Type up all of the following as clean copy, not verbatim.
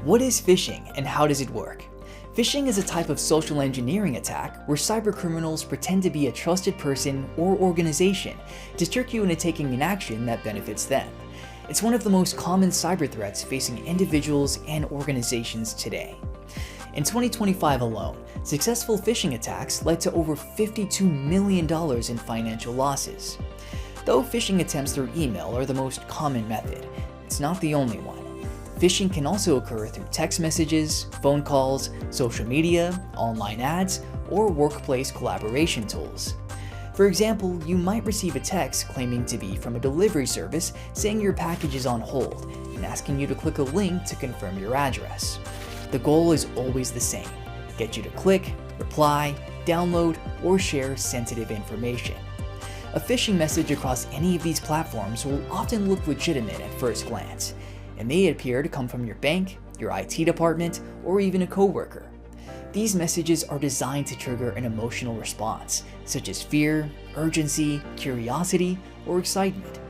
What is phishing and how does it work? Phishing is a type of social engineering attack where cybercriminals pretend to be a trusted person or organization to trick you into taking an action that benefits them. It's one of the most common cyber threats facing individuals and organizations today. In 2025 alone, successful phishing attacks led to over $52 million in financial losses. Though phishing attempts through email are the most common method, it's not the only one. Phishing can also occur through text messages, phone calls, social media, online ads, or workplace collaboration tools. For example, you might receive a text claiming to be from a delivery service saying your package is on hold and asking you to click a link to confirm your address. The goal is always the same: get you to click, reply, download, or share sensitive information. A phishing message across any of these platforms will often look legitimate at first glance. It may appear to come from your bank, your IT department, or even a coworker. These messages are designed to trigger an emotional response, such as fear, urgency, curiosity, or excitement.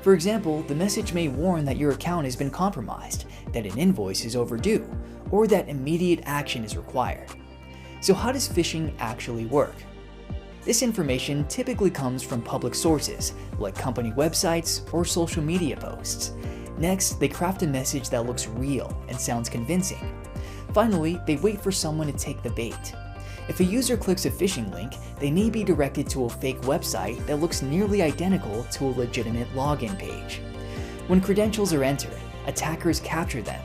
For example, the message may warn that your account has been compromised, that an invoice is overdue, or that immediate action is required. So how does phishing actually work? This information typically comes from public sources, like company websites or social media posts. Next, they craft a message that looks real and sounds convincing. Finally, they wait for someone to take the bait. If a user clicks a phishing link, they may be directed to a fake website that looks nearly identical to a legitimate login page. When credentials are entered, attackers capture them.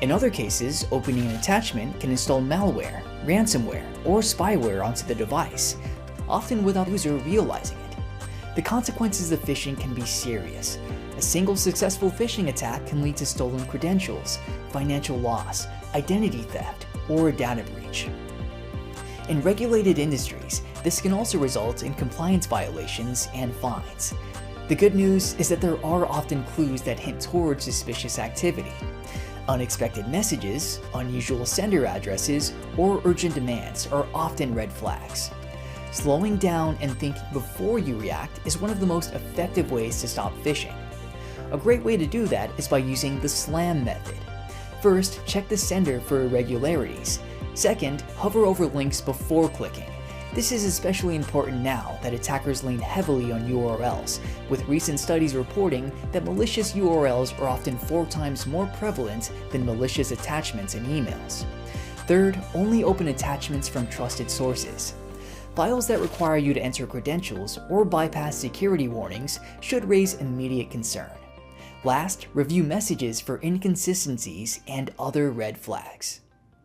In other cases, opening an attachment can install malware, ransomware, or spyware onto the device, often without the user realizing it. The consequences of phishing can be serious. A single successful phishing attack can lead to stolen credentials, financial loss, identity theft, or a data breach. In regulated industries, this can also result in compliance violations and fines. The good news is that there are often clues that hint towards suspicious activity. Unexpected messages, unusual sender addresses, or urgent demands are often red flags. Slowing down and thinking before you react is one of the most effective ways to stop phishing. A great way to do that is by using the SLAM method. First, check the sender for irregularities. Second, hover over links before clicking. This is especially important now that attackers lean heavily on URLs, with recent studies reporting that malicious URLs are often 4 times more prevalent than malicious attachments in emails. Third, only open attachments from trusted sources. Files that require you to enter credentials or bypass security warnings should raise immediate concern. Last, review messages for inconsistencies and other red flags.